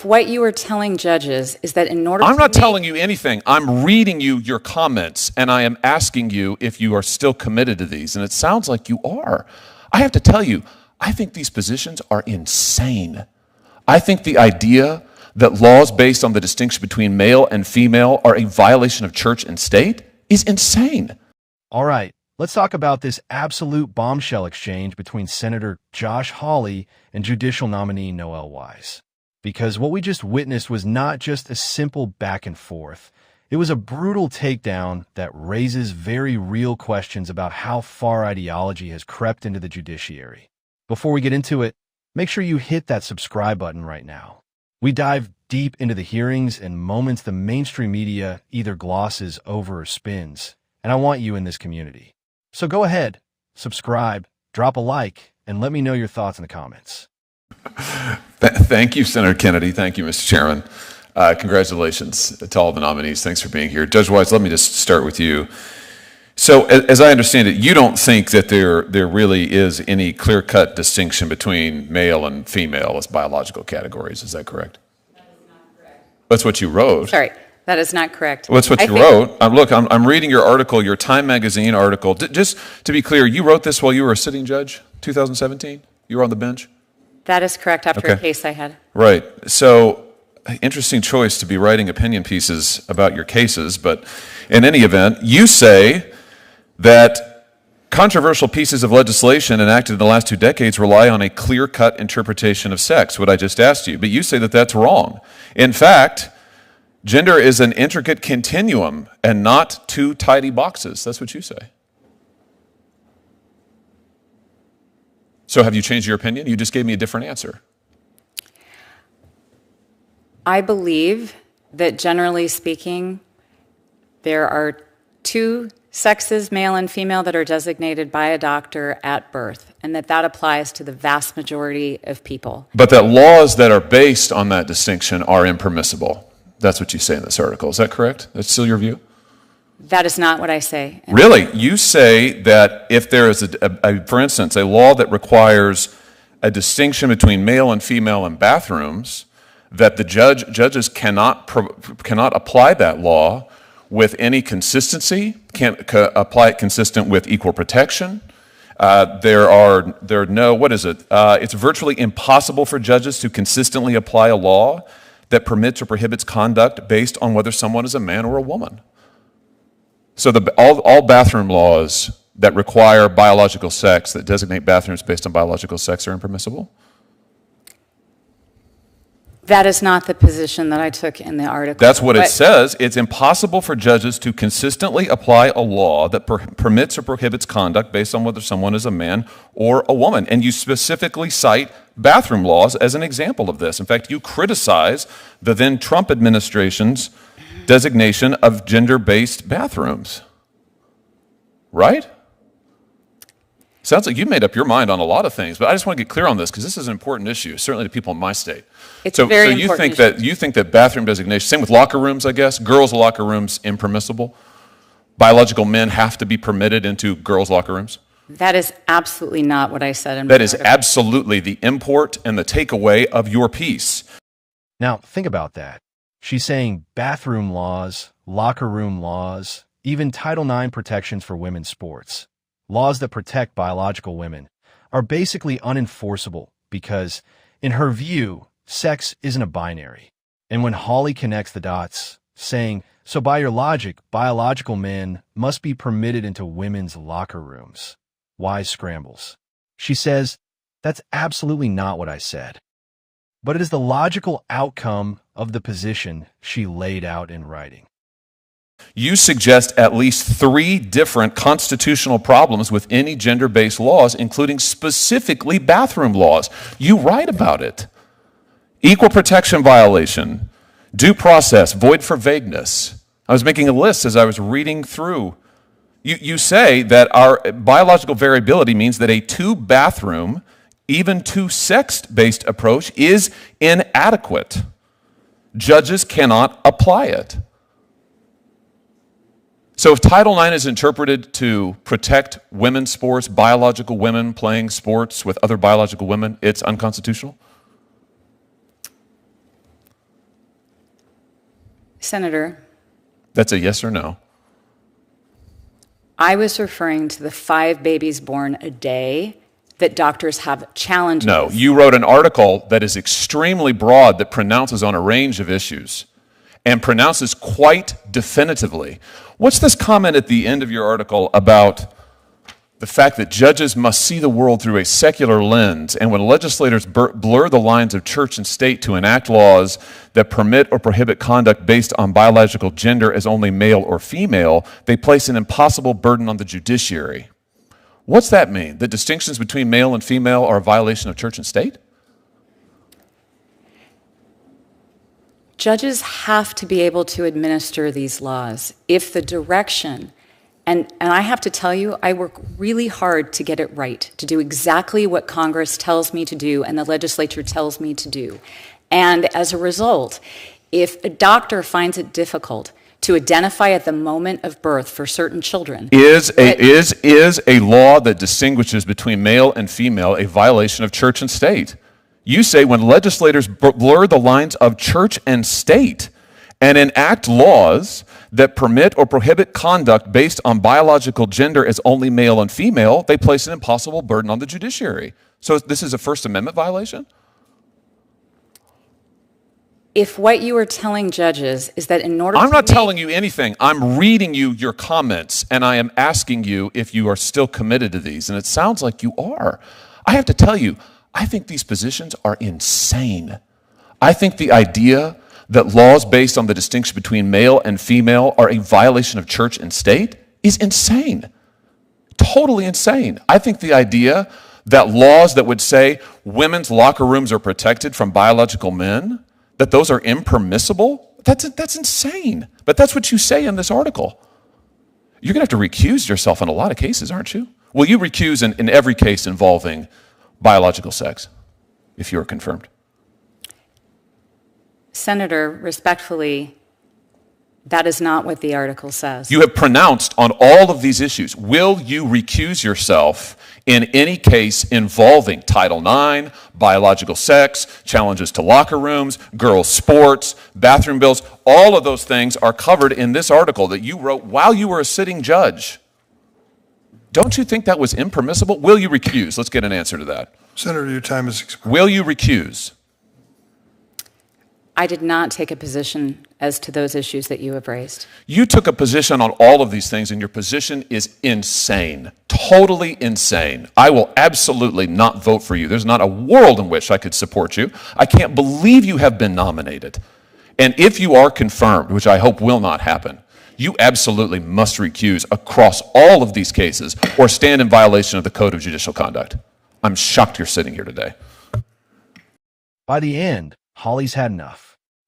what you are telling judges is that in order I'm to not make, telling you anything. I'm reading you your comments, and I am asking you if you are still committed to these, and it sounds like you are. I have to tell you, I think these positions are insane. I think the idea that laws based on the distinction between male and female are a violation of church and state is insane. All right, let's talk about this absolute bombshell exchange between Senator Josh Hawley and judicial nominee Noel Wise. Because what we just witnessed was not just a simple back and forth. It was a brutal takedown that raises very real questions about how far ideology has crept into the judiciary. Before we get into it, make sure you hit that subscribe button right now. We dive deep into the hearings and moments the mainstream media either glosses over or spins, and I want you in this community. So go ahead, subscribe, drop a like, and let me know your thoughts in the comments. Thank you, Senator Kennedy. Thank you, Mr. Chairman. Congratulations to all the nominees. Thanks for being here. Judge Wise, let me just start with you. So, as I understand it, you don't think that there really is any clear-cut distinction between male and female as biological categories. Is that correct? That is not correct. That's what you wrote. Sorry, that is not correct. Well, that's what you wrote. Look, I'm reading your article, your Time Magazine article. Just to be clear, you wrote this while you were a sitting judge, 2017? You were on the bench? That is correct, after a case I had. Right. So, interesting choice to be writing opinion pieces about your cases, but in any event, you say that controversial pieces of legislation enacted in the last 2 decades rely on a clear-cut interpretation of sex, what I just asked you, but you say that that's wrong. In fact, gender is an intricate continuum and not 2 tidy boxes. That's what you say. So have you changed your opinion? You just gave me a different answer. I believe that generally speaking, there are 2 sexes, male and female, that are designated by a doctor at birth, and that applies to the vast majority of people. But that laws that are based on that distinction are impermissible. That's what you say in this article. Is that correct? That's still your view? That is not what I say. Really? You say that if there is, for instance, a law that requires a distinction between male and female in bathrooms, that the judges cannot apply that law with any consistency, can't apply it consistent with equal protection. There are no, what is it? It's virtually impossible for judges to consistently apply a law that permits or prohibits conduct based on whether someone is a man or a woman. So all bathroom laws that require biological sex, that designate bathrooms based on biological sex, are impermissible? That is not the position that I took in the article. That's what it says. It's impossible for judges to consistently apply a law that permits or prohibits conduct based on whether someone is a man or a woman. And you specifically cite bathroom laws as an example of this. In fact, you criticize the then Trump administration's designation of gender-based bathrooms. Right? Sounds like you've made up your mind on a lot of things, but I just want to get clear on this because this is an important issue, certainly to people in my state. It's a very important issue. You think that bathroom designation, same with locker rooms, I guess, girls' locker rooms impermissible? Biological men have to be permitted into girls' locker rooms? That is absolutely not what I said in my That is article. absolutely the import and the takeaway of your piece. Now, think about that. She's saying bathroom laws, locker room laws, even Title IX protections for women's sports, laws that protect biological women, are basically unenforceable because, in her view, sex isn't a binary. And when Hawley connects the dots, saying, so by your logic, biological men must be permitted into women's locker rooms, Wise scrambles. She says, that's absolutely not what I said. But it is the logical outcome of the position she laid out in writing. You suggest at least 3 different constitutional problems with any gender-based laws, including specifically bathroom laws. You write about it. Equal protection violation, due process, void for vagueness. I was making a list as I was reading through. You say that our biological variability means that a 2-bathroom, even 2-sex-based approach is inadequate. Judges cannot apply it. So if Title IX is interpreted to protect women's sports, biological women playing sports with other biological women, it's unconstitutional? Senator, That's a yes or no. I was referring to the 5 babies born a day that doctors have challenges. No, you wrote an article that is extremely broad that pronounces on a range of issues and pronounces quite definitively. What's this comment at the end of your article about the fact that judges must see the world through a secular lens, and when legislators blur the lines of church and state to enact laws that permit or prohibit conduct based on biological gender as only male or female, they place an impossible burden on the judiciary? What's that mean? That distinctions between male and female are a violation of church and state? Judges have to be able to administer these laws if the direction, and I have to tell you, I work really hard to get it right, to do exactly what Congress tells me to do and the legislature tells me to do. And as a result, if a doctor finds it difficult to identify at the moment of birth for certain children, Is a law that distinguishes between male and female a violation of church and state? You say when legislators blur the lines of church and state and enact laws that permit or prohibit conduct based on biological gender as only male and female, they place an impossible burden on the judiciary. So this is a First Amendment violation? if what you are telling judges is that in order I'm to not make- telling you anything. I'm reading you your comments, and I am asking you if you are still committed to these, and it sounds like you are. I have to tell you, I think these positions are insane. I think the idea that laws based on the distinction between male and female are a violation of church and state is insane. Totally insane. I think the idea that laws that would say women's locker rooms are protected from biological men, that those are impermissible, that's insane. But that's what you say in this article. You're going to have to recuse yourself in a lot of cases, aren't you? Will you recuse in every case involving biological sex if you are confirmed? Senator, respectfully, that is not what the article says. You have pronounced on all of these issues. Will you recuse yourself in any case involving Title IX, biological sex, challenges to locker rooms, girls' sports, bathroom bills? All of those things are covered in this article that you wrote while you were a sitting judge. Don't you think that was impermissible? Will you recuse? Let's get an answer to that. Senator, your time is expired. Will you recuse? I did not take a position as to those issues that you have raised. You took a position on all of these things, and your position is insane. Totally insane. I will absolutely not vote for you. There's not a world in which I could support you. I can't believe you have been nominated. And if you are confirmed, which I hope will not happen, you absolutely must recuse across all of these cases or stand in violation of the Code of Judicial Conduct. I'm shocked you're sitting here today. By the end, Hawley's had enough.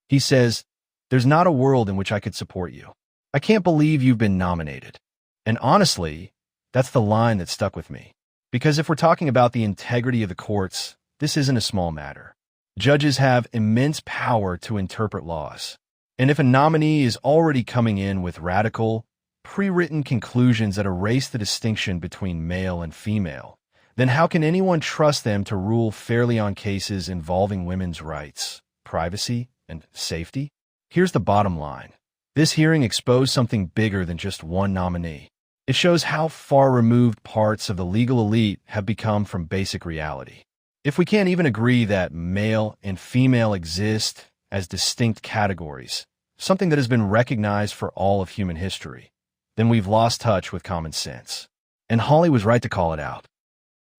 He says, "There's not a world in which I could support you. I can't believe you've been nominated." And honestly, that's the line that stuck with me. Because if we're talking about the integrity of the courts, this isn't a small matter. Judges have immense power to interpret laws. And if a nominee is already coming in with radical, pre-written conclusions that erase the distinction between male and female, then how can anyone trust them to rule fairly on cases involving women's rights, privacy, and safety? Here's the bottom line. This hearing exposed something bigger than just one nominee. It shows how far removed parts of the legal elite have become from basic reality. If we can't even agree that male and female exist as distinct categories, something that has been recognized for all of human history, then we've lost touch with common sense. And Hawley was right to call it out.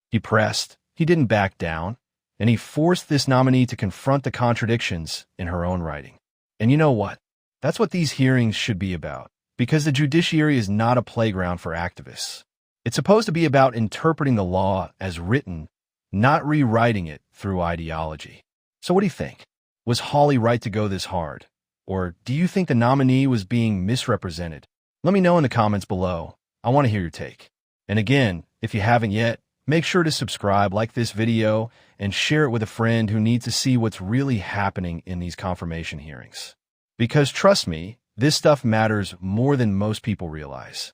He pressed, he didn't back down, and he forced this nominee to confront the contradictions in her own writing. And you know what? That's what these hearings should be about, because the judiciary is not a playground for activists. It's supposed to be about interpreting the law as written, not rewriting it through ideology. So what do you think? Was Hawley right to go this hard? Or do you think the nominee was being misrepresented? Let me know in the comments below. I want to hear your take. And again, if you haven't yet, make sure to subscribe, like this video, and share it with a friend who needs to see what's really happening in these confirmation hearings. Because trust me, this stuff matters more than most people realize.